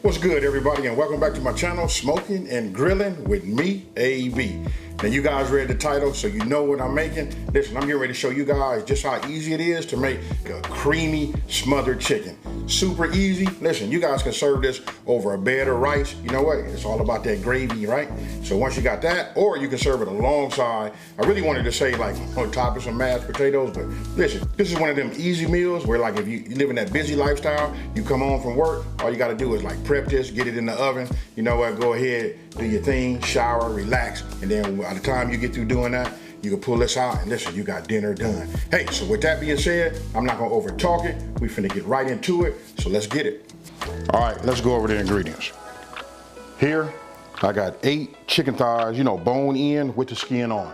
What's good, everybody, and welcome back to my channel, Smoking and Grilling with me, AB. Now, you guys read the title, so you know what I'm making. Listen, I'm getting ready to show you guys just how easy it is to make a creamy smothered chicken. Super easy. Listen, you guys can serve this over a bed of rice. You know what? It's all about that gravy, right? So once you got that, or you can serve it alongside. I really wanted to say like on top of some mashed potatoes, but listen, this is one of them easy meals where like if you live in that busy lifestyle, you come home from work, all you gotta do is like prep this, get it in the oven. You know what? Go ahead, do your thing, shower, relax, and then by the time you get through doing that, you can pull this out and listen, you got dinner done. Hey, so with that being said, I'm not gonna over talk it. We finna get right into it, so let's get it. All right, let's go over the ingredients. Here, I got 8 chicken thighs, bone in with the skin on.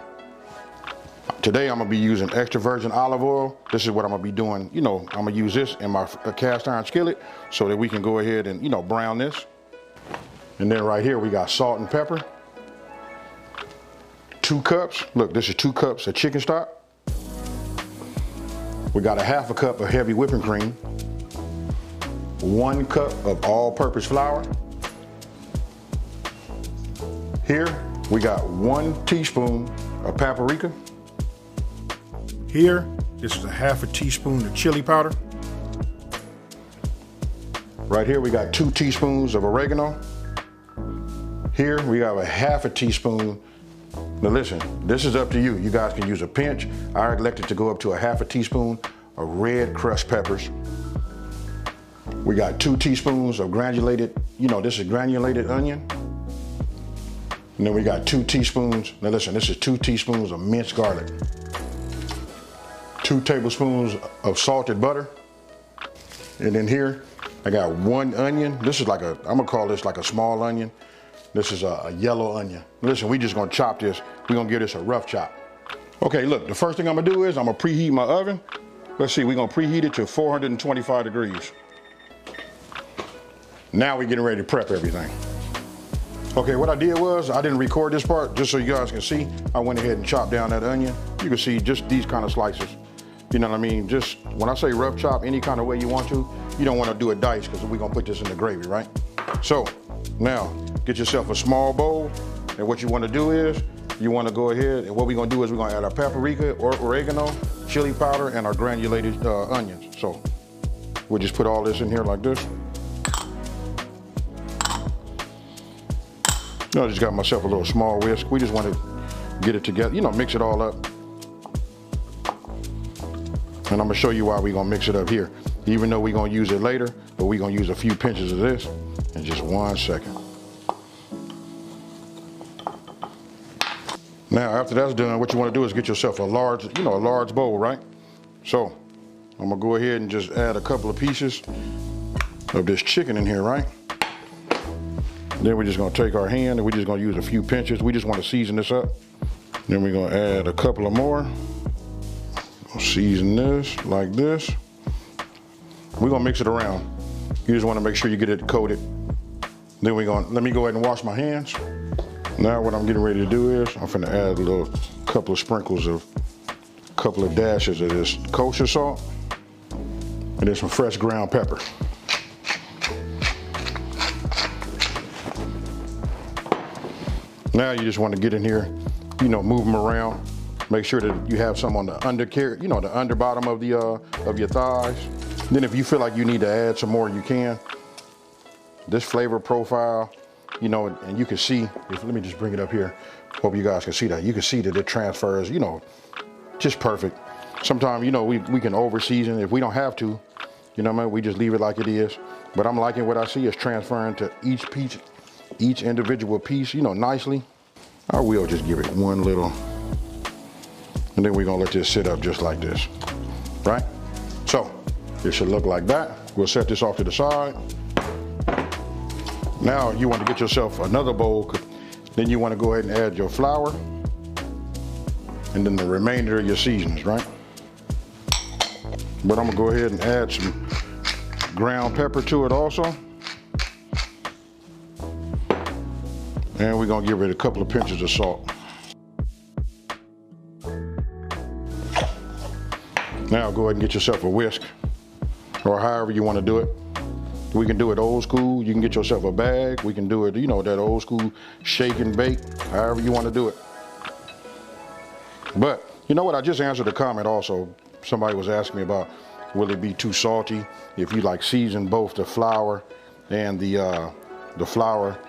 Today, I'm gonna be using extra virgin olive oil. This is what I'm gonna be doing. I'm gonna use this in my cast iron skillet so that we can go ahead and, brown this. And then right here, we got salt and pepper. 2 cups, look, this is 2 cups of chicken stock. We got a ½ cup of heavy whipping cream. 1 cup of all-purpose flour. Here, we got 1 teaspoon of paprika. Here, this is a ½ teaspoon of chili powder. Right here, we got 2 teaspoons of oregano. Here, we have a ½ teaspoon. Now listen, this is up to you. You guys can use a pinch. I elected to go up to a ½ teaspoon of red crushed peppers. We got 2 teaspoons of granulated, this is granulated onion. And then we got 2 teaspoons, now listen, this is 2 teaspoons of minced garlic. 2 tablespoons of salted butter. And then here, I got 1 onion. This is like I'm gonna call this like a small onion. This is a yellow onion. Listen, we just gonna chop this. We're gonna give this a rough chop. Okay, look, the first thing I'm gonna do is I'm gonna preheat my oven. Let's see, we're gonna preheat it to 425 degrees. Now we're getting ready to prep everything. Okay, what I did was, I didn't record this part, just so you guys can see. I went ahead and chopped down that onion. You can see just these kind of slices. You know what I mean? Just, when I say rough chop, any kind of way you want to, you don't wanna do it dice, because we're gonna put this in the gravy, right? So, now, get yourself a small bowl, and what you wanna do is, you wanna go ahead, and what we're gonna do is we're gonna add our paprika, or oregano, chili powder, and our granulated onions. So, we'll just put all this in here like this. I just got myself a little small whisk. We just wanna get it together, mix it all up. And I'm gonna show you why we're gonna mix it up here. Even though we're gonna use it later, but we're gonna use a few pinches of this in just 1 second. Now, after that's done, what you wanna do is get yourself a large, a large bowl, right? So, I'm gonna go ahead and just add a couple of pieces of this chicken in here, right? Then we're just gonna take our hand and we're just gonna use a few pinches. We just wanna season this up. Then we're gonna add a couple of more. Season this like this. We're gonna mix it around. You just wanna make sure you get it coated. Then let me go ahead and wash my hands. Now what I'm getting ready to do is, I'm finna add a couple of dashes of this kosher salt, and then some fresh ground pepper. Now you just wanna get in here, move them around. Make sure that you have some on the undercarriage, the underbottom of your thighs. Then if you feel like you need to add some more, you can. This flavor profile, and you can see, let me just bring it up here. Hope you guys can see that. You can see that it transfers, just perfect. Sometimes, we can over season if we don't have to, we just leave it like it is. But I'm liking what I see is transferring to each individual piece, nicely. I will just give it one little, and then we're gonna let this sit up just like this, right? So, it should look like that. We'll set this off to the side. Now you want to get yourself another bowl. Then you want to go ahead and add your flour, and then the remainder of your seasonings, right? But I'm gonna go ahead and add some ground pepper to it also. And we're gonna give it a couple of pinches of salt. Now go ahead and get yourself a whisk, or however you want to do it. We can do it old school. You can get yourself a bag. We can do it, you know, that old school shake and bake, however you want to do it. But you know what? I just answered a comment also. Somebody was asking me about, will it be too salty if you like season both the flour and the flour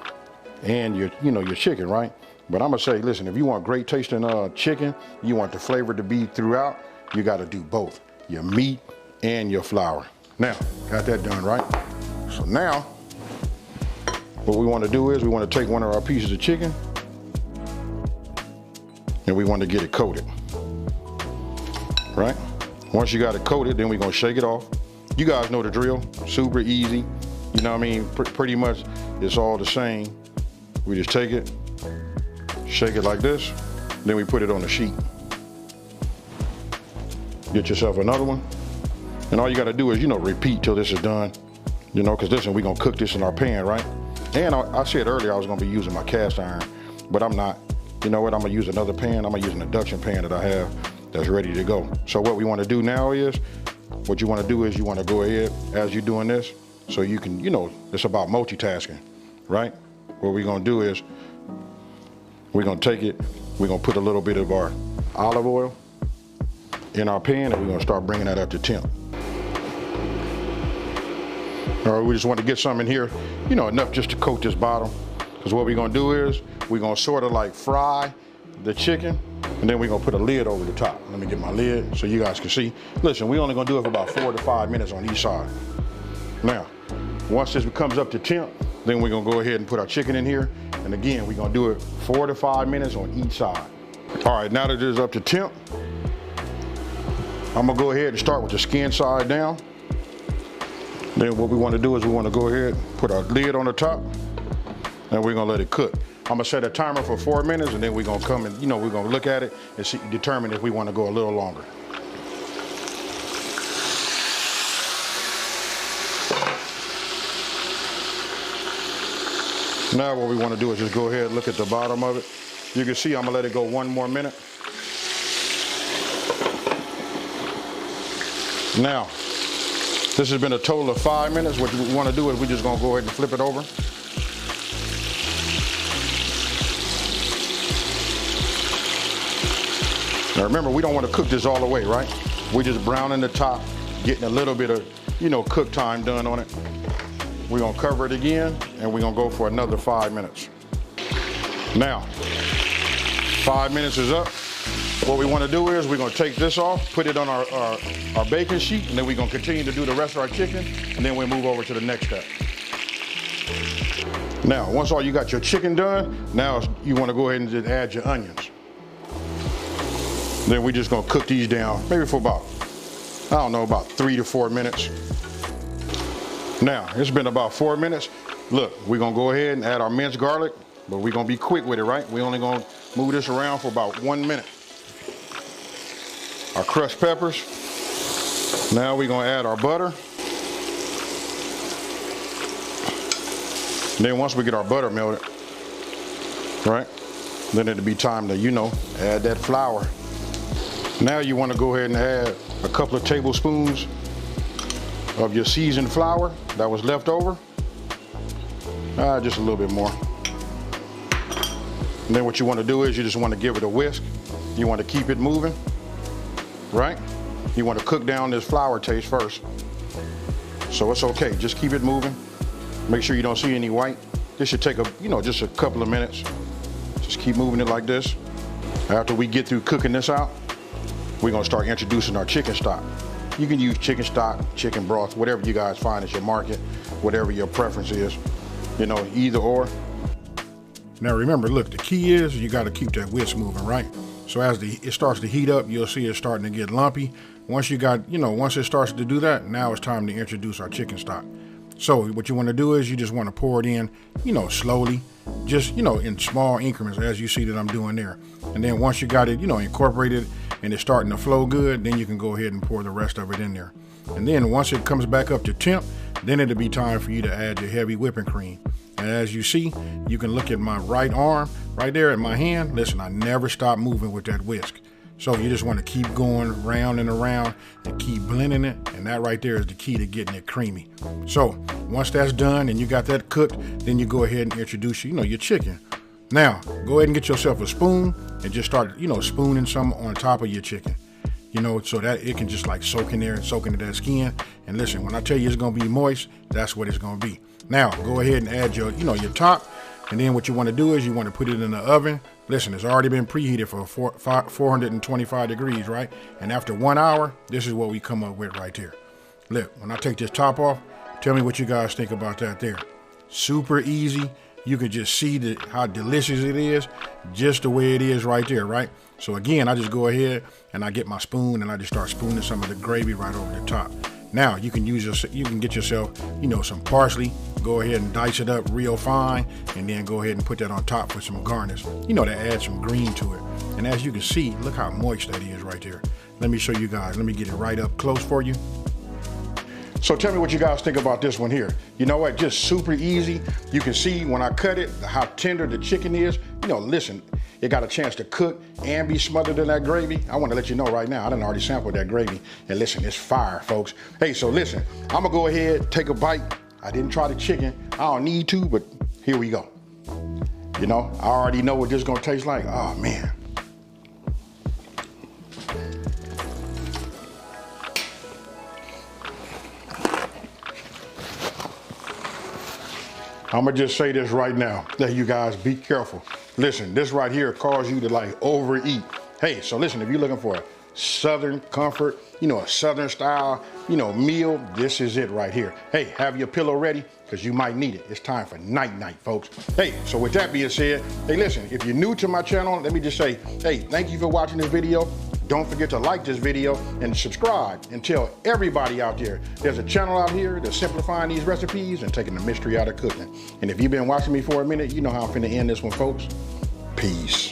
and your chicken, right? But I'm gonna say, listen, if you want great tasting chicken, you want the flavor to be throughout, you got to do both, your meat and your flour. Now, got that done, right? So now, what we want to do is we want to take one of our pieces of chicken and we want to get it coated, right? Once you got it coated, then we're going to shake it off. You guys know the drill, super easy. You know what I mean? Pretty much it's all the same. We just take it, shake it like this, then we put it on the sheet. Get yourself another one. And all you got to do is, you know, repeat till this is done. You know, because listen, we're going to cook this in our pan, right? And I said earlier I was going to be using my cast iron, but I'm not. You know what? I'm going to use another pan. I'm going to use an induction pan that I have that's ready to go. So what we want to do now is, what you want to do is you want to go ahead as you're doing this, so you can, you know, it's about multitasking, right? What we're going to do is we're going to take it, we're going to put a little bit of our olive oil in our pan, and we're going to start bringing that up to temp. All right, we just want to get some in here, you know, enough just to coat this bottom. Because what we're going to do is we're going to sort of like fry the chicken, and then we're going to put a lid over the top. Let me get my lid so you guys can see. Listen, we're only going to do it for about 4 to 5 minutes on each side. Now, once this comes up to temp, then we're going to go ahead and put our chicken in here. And again, we're going to do it 4 to 5 minutes on each side. All right, now that it is up to temp, I'm going to go ahead and start with the skin side down. Then what we want to do is we want to go ahead, put our lid on the top, and we're going to let it cook. I'm going to set a timer for 4 minutes, and then we're going to come and, you know, we're going to look at it and see, determine if we want to go a little longer. Now what we want to do is just go ahead and look at the bottom of it. You can see I'm going to let it go 1 more minute. Now, this has been a total of 5 minutes. What we want to do is we're just going to go ahead and flip it over. Now remember, we don't want to cook this all the way, right? We're just browning the top, getting a little bit of, you know, cook time done on it. We're going to cover it again, and we're going to go for another 5 minutes. Now, 5 minutes is up. What we want to do is we're going to take this off, put it on our baking sheet, and then we're going to continue to do the rest of our chicken, and then we'll move over to the next step. Now, once all you got your chicken done, now you want to go ahead and just add your onions. Then we're just going to cook these down, maybe for about, I don't know, about 3 to 4 minutes. Now, it's been about 4 minutes. Look, we're going to go ahead and add our minced garlic, but we're going to be quick with it, right? We're only going to move this around for about 1 minute. Our crushed peppers. Now we're going to add our butter. And then once we get our butter melted, right, then it'll be time to, you know, add that flour. Now you want to go ahead and add a couple of tablespoons of your seasoned flour that was left over. Just a little bit more. And then what you want to do is you just want to give it a whisk. You want to keep it moving, right? You want to cook down this flour taste first. So it's okay, just keep it moving. Make sure you don't see any white. This should take just a couple of minutes. Just keep moving it like this. After we get through cooking this out, we're gonna start introducing our chicken stock. You can use chicken stock, chicken broth, whatever you guys find at your market, whatever your preference is, you know, either or. Now remember, look, the key is you gotta keep that whisk moving, right? So as it starts to heat up, you'll see it starting to get lumpy. Once it starts to do that, now it's time to introduce our chicken stock. So what you want to do is you just want to pour it in, slowly, just, in small increments, as you see that I'm doing there. And then once you got it, incorporated and it's starting to flow good, then you can go ahead and pour the rest of it in there. And then once it comes back up to temp, then it'll be time for you to add your heavy whipping cream. And as you see, you can look at my right arm right there at my hand. Listen, I never stop moving with that whisk. So you just want to keep going round and around and keep blending it. And that right there is the key to getting it creamy. So once that's done and you got that cooked, then you go ahead and introduce, your chicken. Now, go ahead and get yourself a spoon and just start, spooning some on top of your chicken. So that it can just like soak in there and soak into that skin. And listen, when I tell you it's gonna be moist, that's what it's gonna be. Now, go ahead and add your, your top. And then what you wanna do is you wanna put it in the oven. Listen, it's already been preheated for 425 degrees, right? And after 1 hour, this is what we come up with right here. Look, when I take this top off, tell me what you guys think about that there. Super easy. You can just see how delicious it is, just the way it is right there, right? So again, I just go ahead and I get my spoon and I just start spooning some of the gravy right over the top. Now you can get yourself, some parsley. Go ahead and dice it up real fine, and then go ahead and put that on top for some garnish. To add some green to it. And as you can see, look how moist that is right there. Let me show you guys. Let me get it right up close for you. So tell me what you guys think about this one here. You know what, just super easy. You can see when I cut it, how tender the chicken is. Listen, it got a chance to cook and be smothered in that gravy. I want to let you know right now, I done already sampled that gravy. And listen, it's fire, folks. Hey, so listen, I'm gonna go ahead, take a bite. I didn't try the chicken. I don't need to, but here we go. I already know what this is gonna taste like. Oh man. I'm gonna just say this right now, that you guys be careful. Listen, this right here causes you to like overeat. Hey, so listen, if you're looking for a Southern comfort, a Southern style, meal, this is it right here. Hey, have your pillow ready, because you might need it. It's time for night-night, folks. Hey, so with that being said, hey, listen, if you're new to my channel, let me just say, hey, thank you for watching this video. Don't forget to like this video and subscribe, and tell everybody out there there's a channel out here that's simplifying these recipes and taking the mystery out of cooking. And if you've been watching me for a minute, you know how I'm finna end this one, folks. Peace.